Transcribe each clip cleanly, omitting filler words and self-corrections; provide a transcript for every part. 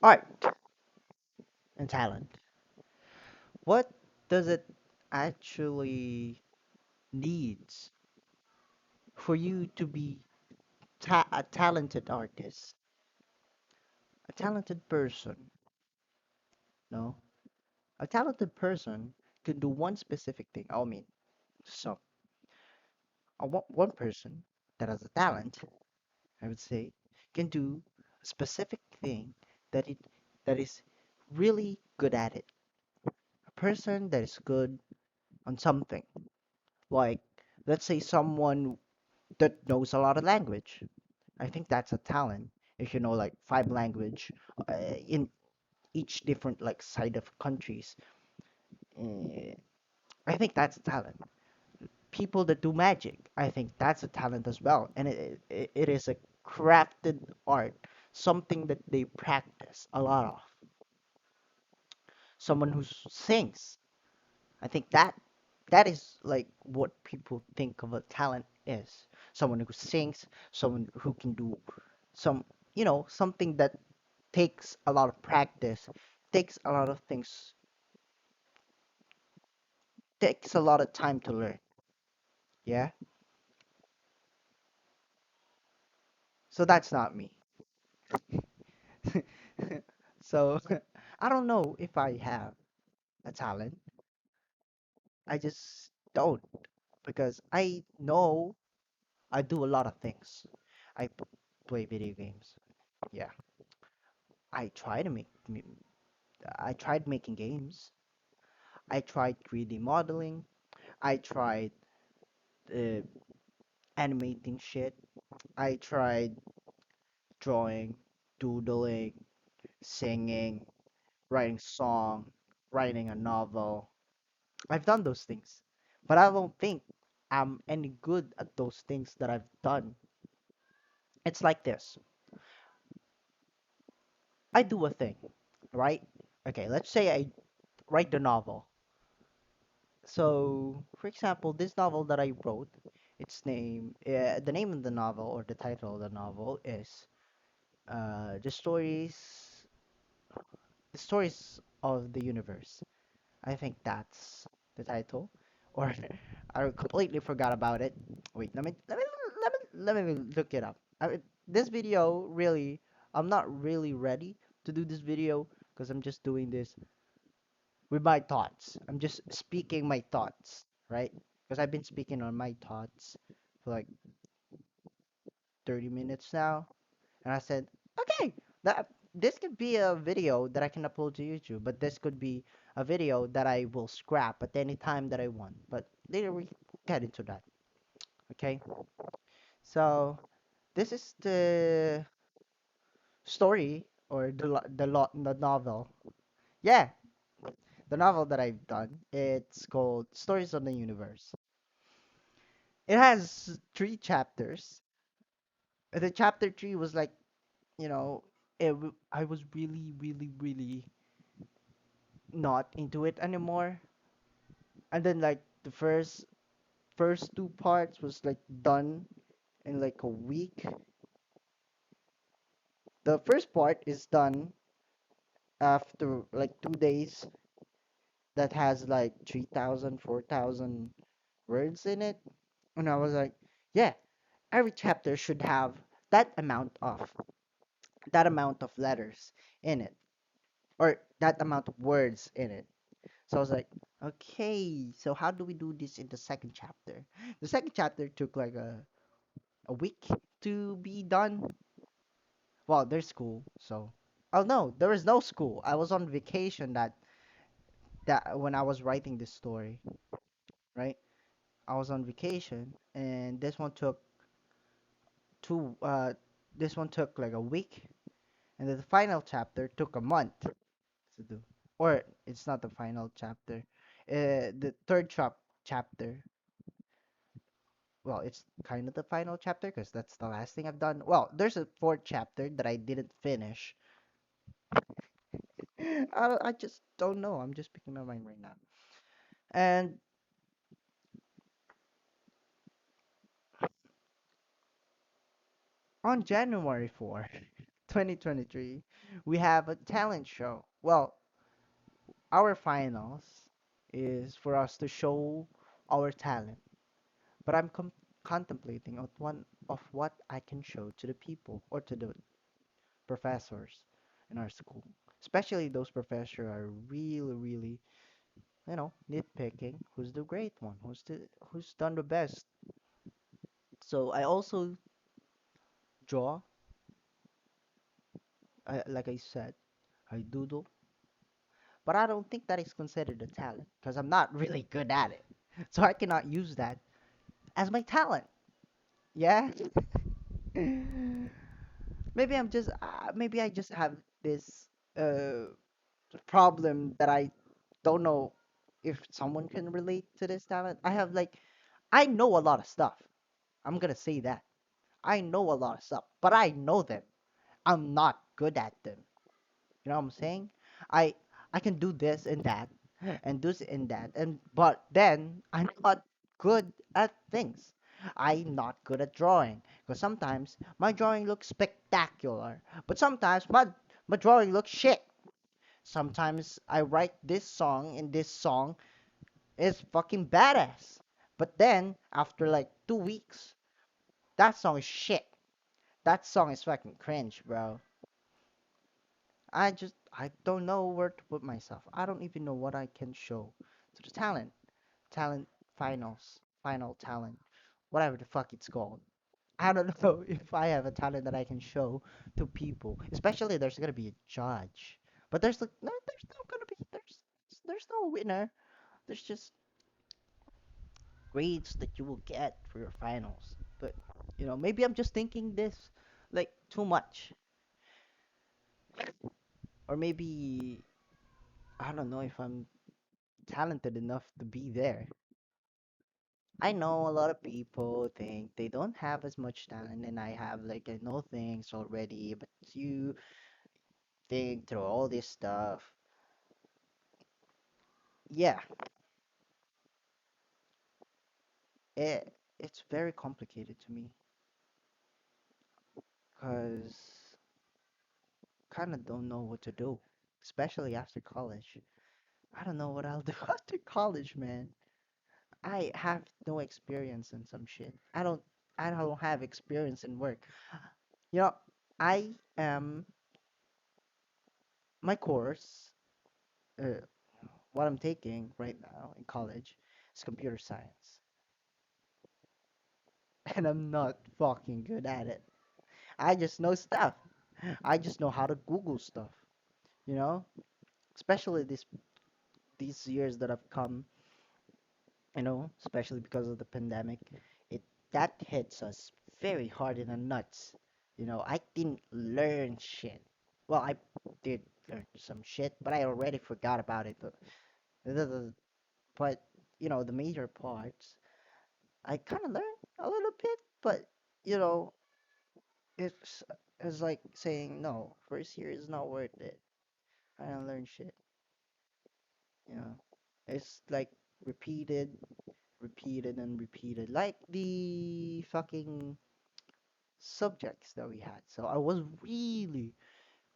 Art and talent. What does it actually needs for you to be a talented artist, a talented person? No, a talented person can do one specific thing. I mean, so one person that has a talent, I would say, can do a specific thing that it that is really good at it. A person that is good on something, like let's say someone that knows a lot of language. I think that's a talent. If you know like five language in each different like side of countries, eh, I think that's a talent. People that do magic, I think that's a talent as well, and it is a crafted art, something that they practice a lot of. Someone who sings, I think that is like what people think of a talent is. Someone who sings, someone who can do some, something that takes a lot of practice, takes a lot of things, takes a lot of time to learn. Yeah. So that's not me. So I don't know if I have a talent. I just don't, because I know I do a lot of things. I play video games. Yeah. I try to I tried making games. I tried 3D modeling. I tried uh, animating shit. I tried drawing, doodling, singing, writing song, writing a novel. I've done those things, but I don't think I'm any good at those things that I've done. It's like this. I do a thing, right? Okay, let's say I write the novel. So, for example, this novel that I wrote, the name of the novel or the title of the novel is the stories of the universe. I think that's the title, or I completely forgot about it. Wait, let me look it up. This video really, I'm not really ready to do this video because I'm just doing this with my thoughts. I'm just speaking my thoughts, right? Because I've been speaking on my thoughts for like 30 minutes now, and I said, okay, that this could be a video that I can upload to YouTube, but this could be a video that I will scrap at any time that I want. But later we get into that. Okay, so this is the story or the novel. Yeah, the novel that I've done. It's called Stories of the Universe. It has three chapters. The chapter three was like, you know, I was really, really, really not into it anymore. And then like the first two parts was like done in like a week. The first part is done after like 2 days, that has like 3,000, 4,000 words in it. And I was like, yeah, every chapter should have that amount of that amount of letters in it, or that amount of words in it. So I was like, okay, so how do we do this in the second chapter? The second chapter took like a week to be done. Well, there's school, so oh no, there is no school. I was on vacation that when I was writing this story, right? I was on vacation, and two. This one took like a week, and then the final chapter took a month to do. Or it's not the final chapter. The third chapter, well, it's kind of the final chapter because that's the last thing I've done. Well, there's a fourth chapter that I didn't finish. I just don't know. I'm just picking my mind right now. And on January 4, 2023, we have a talent show. Well, our finals is for us to show our talent, but I'm contemplating on one of what I can show to the people or to the professors in our school. Especially those professors are really, really, nitpicking who's the great one, who's done the best. So I also draw, like I said, I doodle, but I don't think that is considered a talent because I'm not really good at it. So I cannot use that as my talent. Yeah. Maybe I just have this uh problem that I don't know if someone can relate to this talent. I know a lot of stuff. I'm gonna say that. I know a lot of stuff, but I know them. I'm not good at them. You know what I'm saying? I I can do this and that and this and that and but then I'm not good at things. I'm not good at drawing because sometimes my drawing looks spectacular, but sometimes my drawing looks shit. Sometimes I write this song and this song is fucking badass. But then after like 2 weeks, that song is shit. That song is fucking cringe, bro. I don't know where to put myself. I don't even know what I can show to the talent final talent, whatever the fuck it's called. I don't know if I have a talent that I can show to people. Especially there's gonna be a judge, but there's not gonna be there's no winner. There's just grades that you will get for your finals. But maybe I'm just thinking this like too much, or maybe I don't know if I'm talented enough to be there. I know a lot of people think they don't have as much talent, and I have like I know things already, but you think through all this stuff. Yeah, it's very complicated to me because kind of don't know what to do, especially after college. I don't know what I'll do after college, man. I have no experience in some shit. I don't have experience in work. You know, I am my course, uh, what I'm taking right now in college is computer science, and I'm not fucking good at it. I just know stuff. I just know how to Google stuff, you know? Especially these years that have come, especially because of the pandemic, it that hits us very hard in the nuts. I didn't learn shit. Well, I did learn some shit, but I already forgot about it. But the major parts, I kind of learned a little bit, but you know, it's it's like saying no. First year is not worth it. I don't learn shit. You know, it's like repeated, repeated, and repeated, like the fucking subjects that we had. So I was really,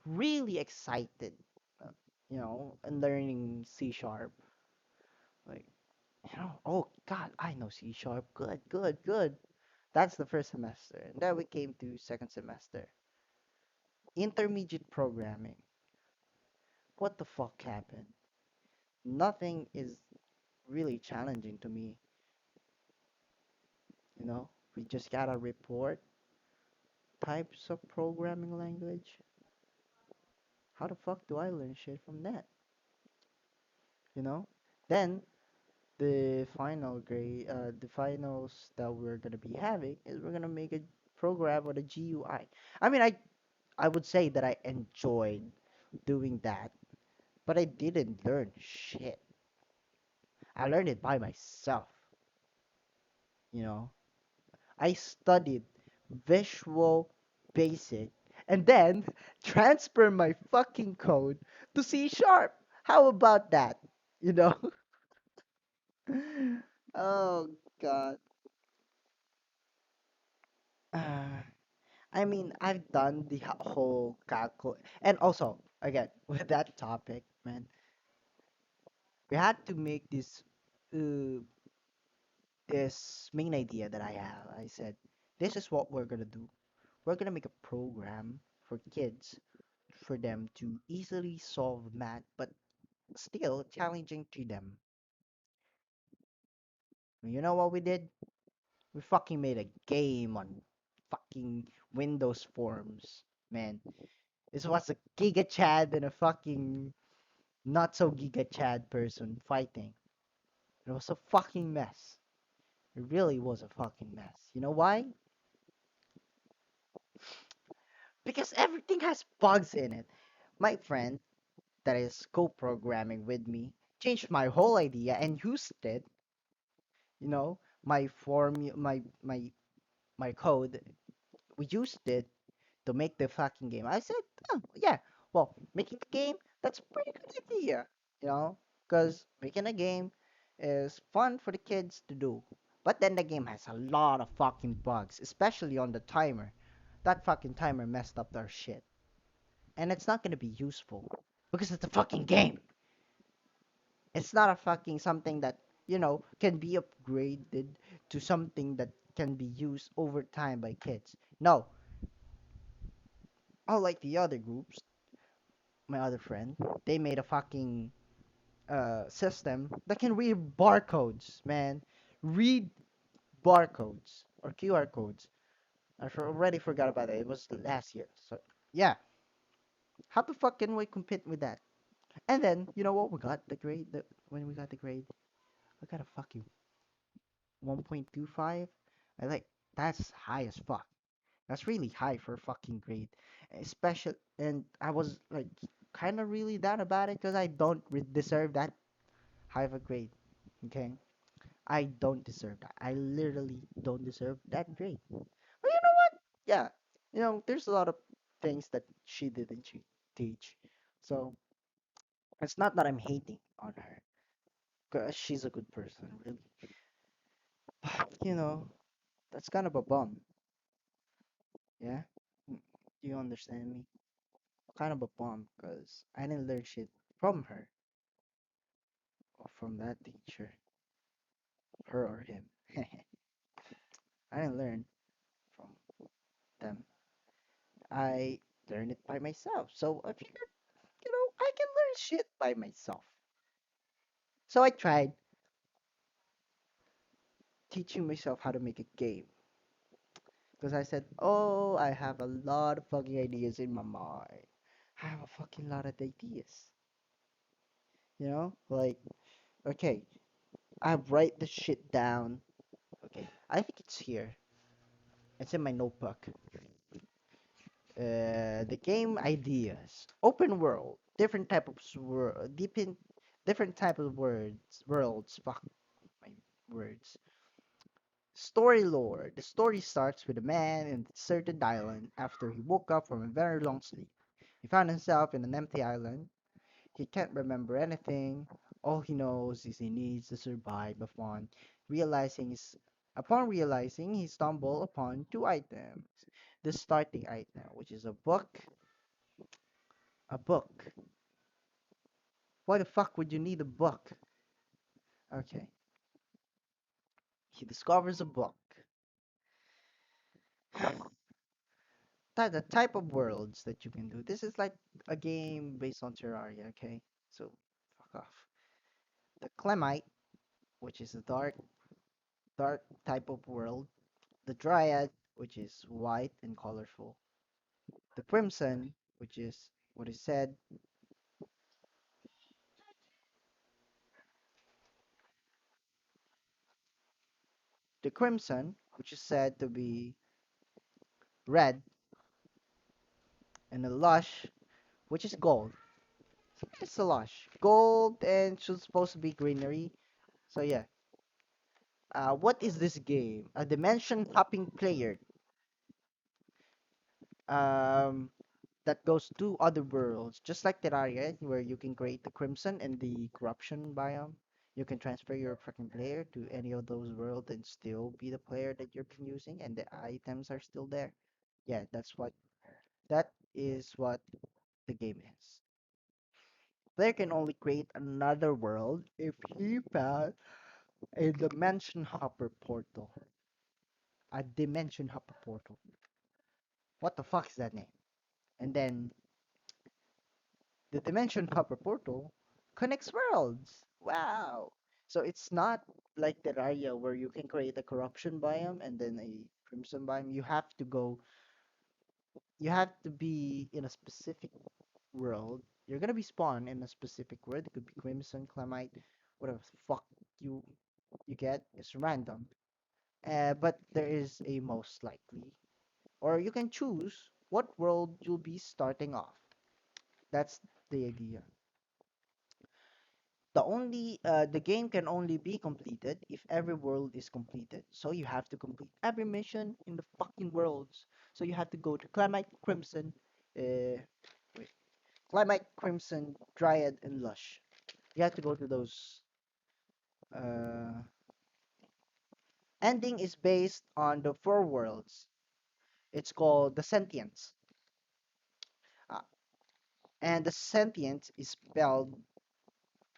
really excited, uh, and learning C sharp. Like, oh God, I know C sharp. Good, good, good. That's the first semester. And then we came to second semester. Intermediate programming. What the fuck happened? Nothing is really challenging to me, you know? We just gotta report types of programming language. How the fuck do I learn shit from that? You know? Then the finals that we're gonna be having is we're gonna make a program with a GUI. I mean, I would say that I enjoyed doing that, but I didn't learn shit. I learned it by myself, you know. I studied Visual Basic and then transfer my fucking code to C sharp. How about that? You know? Oh God. Uh, I mean, I've done the whole calcul, and also again with that topic, man, we had to make uh, this main idea that I have. I said, this is what we're gonna do. We're gonna make a program for kids for them to easily solve math, but still challenging to them. You know what we did? We fucking made a game on fucking Windows forms, man. This was a Giga Chad and a fucking not so Giga Chad person fighting. It was a fucking mess. It really was a fucking mess. You know why? Because everything has bugs in it. My friend that is co-programming with me changed my whole idea and used it, you know, my form my code. We used it to make the fucking game. I said, oh, yeah, well, making the game, that's a pretty good idea, you know, because making a game is fun for the kids to do. But then the game has a lot of fucking bugs, especially on the timer. That fucking timer messed up our shit. And it's not gonna be useful because it's a fucking game. It's not a fucking something that, can be upgraded to something that can be used over time by kids. No, unlike the other groups, my other friend, they made a fucking system that can read barcodes, man. Read barcodes or QR codes. Already forgot about it. It was last year. So yeah, how the fuck can we compete with that? And then you know what? We got the grade. When we got the grade, I got a fucking 1.25. I like that's high as fuck. That's really high for a fucking grade. Especially, and I was like kind of really down about it because I don't deserve that high of a grade. Okay, I don't deserve that. I literally don't deserve that grade. But you know what? Yeah, there's a lot of things that she didn't teach. So it's not that I'm hating on her, cause she's a good person, really. But that's kind of a bum. Yeah, do you understand me? Kind of a bum, cause I didn't learn shit from her or from that teacher, her or him. I didn't learn from them. I learned it by myself. So I figured, I can learn shit by myself. So I tried teaching myself how to make a game. Because I said, oh, I have a lot of fucking ideas in my mind. I have a fucking lot of ideas. Like, okay, I write the shit down. Okay, I think it's here. It's in my notebook. The game ideas, open world, different type of different type of worlds. Fuck my words. Story lore. The story starts with a man in a deserted island after he woke up from a very long sleep. He found himself in an empty island. He can't remember anything. All he knows is he needs to survive realizing his, upon realizing he stumbled upon two items. The starting item, which is a book. A book. Why the fuck would you need a book? Okay. He discovers a book. The type of worlds that you can do. This is like a game based on Terraria, okay? So, fuck off. The Clemite, which is a dark type of world. The Dryad, which is white and colorful. The Crimson, which is what is said. The Crimson, which is said to be red. And the Lush, which is gold. So it's a Lush. Gold and should supposed to be greenery. So yeah. What is this game? A dimension hopping player um, that goes to other worlds, just like Terraria, where you can create the Crimson and the Corruption biome. You can transfer your fucking player to any of those worlds and still be the player that you've been using, and the items are still there. Yeah, that is what the game is. Player can only create another world if he found a dimension hopper portal. A dimension hopper portal. What the fuck is that name? And then the dimension hopper portal connects worlds. Wow. So it's not like Terraria where you can create a corruption biome and then a crimson biome. You have to be in a specific world. You're gonna be spawned in a specific world. It could be crimson, clamite, whatever the fuck you you get. It's random. But there is a most likely, or you can choose what world you'll be starting off. That's the idea. The game can only be completed if every world is completed. So you have to complete every mission in the fucking worlds. So you have to go to Climate Crimson, uh, wait, Climate Crimson, Dryad, and Lush. You have to go to those. Uh, Ending is based on the four worlds. It's called the Sentience, uh, and the Sentience is spelled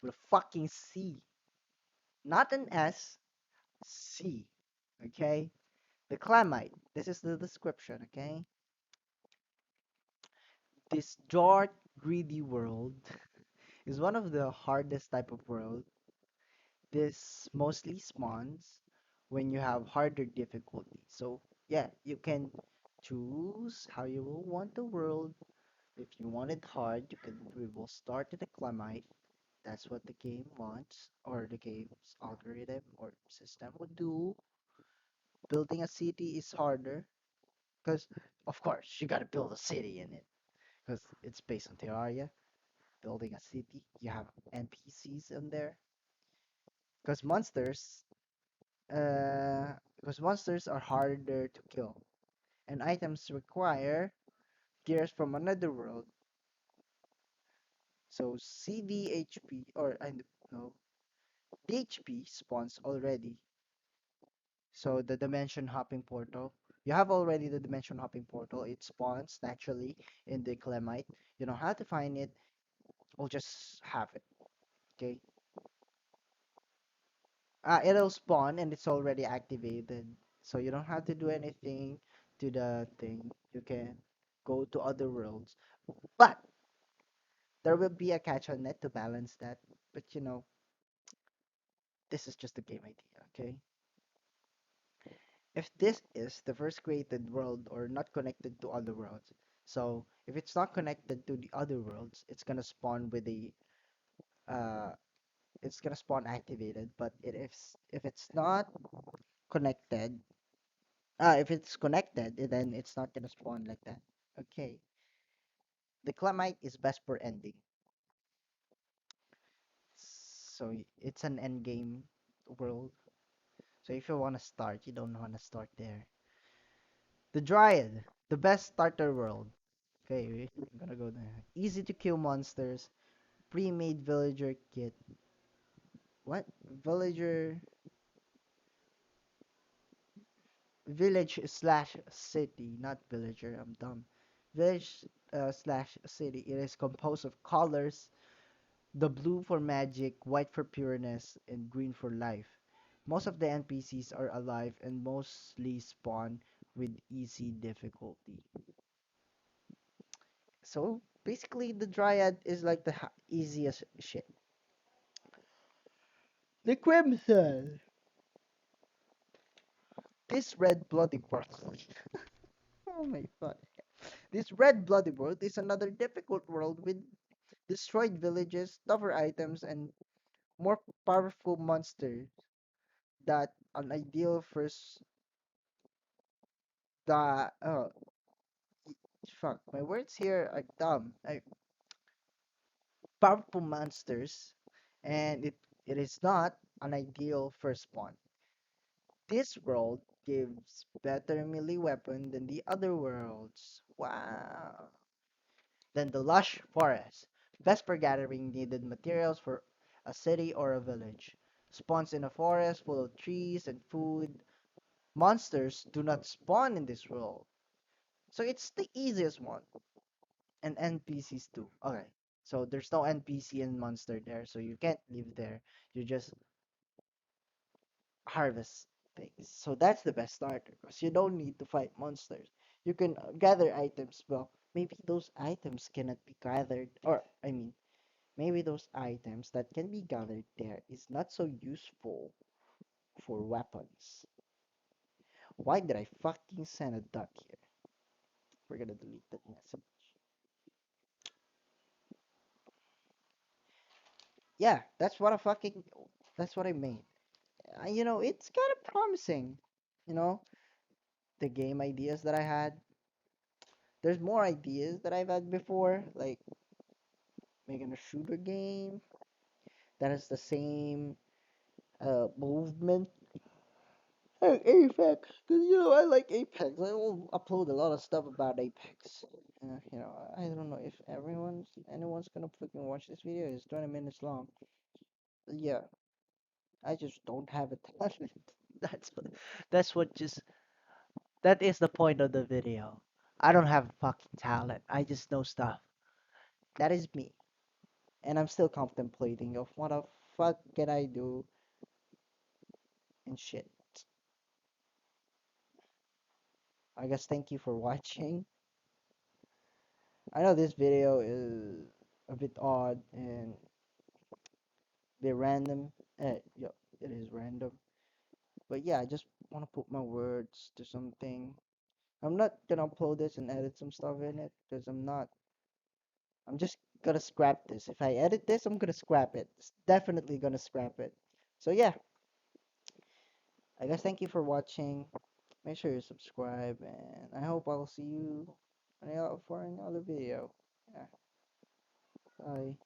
with a fucking C, not an S. C. Okay. The Clamite. This is the description, okay? This dark, greedy world is one of the hardest type of world. This mostly spawns when you have harder difficulty. So yeah, you can choose how you will want the world. If you want it hard, we will start at the Clamite. That's what the game wants, or the game's algorithm or system would do. Building a city is harder, because of course you gotta build a city in it because it's based on Terraria, building a city. You have NPCs in there because monsters are harder to kill, and items require gears from another world. So CDHP or I know DHP spawns already. So the dimension hopping portal. You have already the dimension hopping portal. It spawns naturally in the Clemite. You know how to find it. We'll just have it. Okay. It'll spawn and it's already activated. So you don't have to do anything to the thing. You can go to other worlds. But there will be a catch on it to balance that. But this is just a game idea, okay? If this is the first created world or not connected to other worlds, so if it's not connected to the other worlds, uh it's gonna spawn activated. But if it's not connected, if it's connected, then it's not gonna spawn like that. Okay. The Clamite is best for ending. So it's an end game world. So if you wanna start, you don't wanna start there. The Dryad, the best starter world. Okay, we're gonna go there. Easy to kill monsters, pre-made villager kit. What? Villager village slash city, not villager. I'm dumb. Village slash city. It is composed of colors: the blue for magic, white for pureness, and green for life. Most of the NPCs are alive and mostly spawn with easy difficulty. So basically, the Dryad is like the easiest shit. The Crimson. This red bloody world. Oh my god. This red bloody world is another difficult world with destroyed villages, tougher items, and more powerful monsters that an ideal first the fuck, my words here are dumb. Powerful monsters, and it is not an ideal first spawn. This world gives better melee weapon than the other worlds. Wow. Then the lush forest. Best for gathering needed materials for a city or a village. Spawns in a forest full of trees and food. Monsters do not spawn in this world. So it's the easiest one. And NPCs too. Okay. So there's no NPC and monster there, so you can't live there. You just harvest things. So that's the best starter because you don't need to fight monsters. You can gather items. Well, maybe those items cannot be gathered, or I mean, maybe those items that can be gathered there is not so useful for weapons. Why did I fucking send a duck here? We're gonna delete that message. Yeah, that's what I made. It's kind of promising. You know, the game ideas that I had. There's more ideas that I've had before, like making a shooter game that has the same movement. Like Apex, because I like Apex. I will upload a lot of stuff about Apex. I don't know if anyone's gonna fucking watch this video. It's 20 minutes long. Yeah, I just don't have a talent. That's what, that's what just that is the point of the video. I don't have fucking talent. I just know stuff. That is me. And I'm still contemplating of what the fuck can I do and shit. I guess thank you for watching. I know this video is a bit odd and a bit random. Yeah, it is random. But yeah, I just want to put my words to something. I'm not gonna upload this and edit some stuff in it because I'm not. I'm just gonna scrap this. If I edit this, I'm gonna scrap it. It's definitely gonna scrap it. So yeah, I guess thank you for watching. Make sure you subscribe, and I hope I'll see you for another video. Yeah, bye.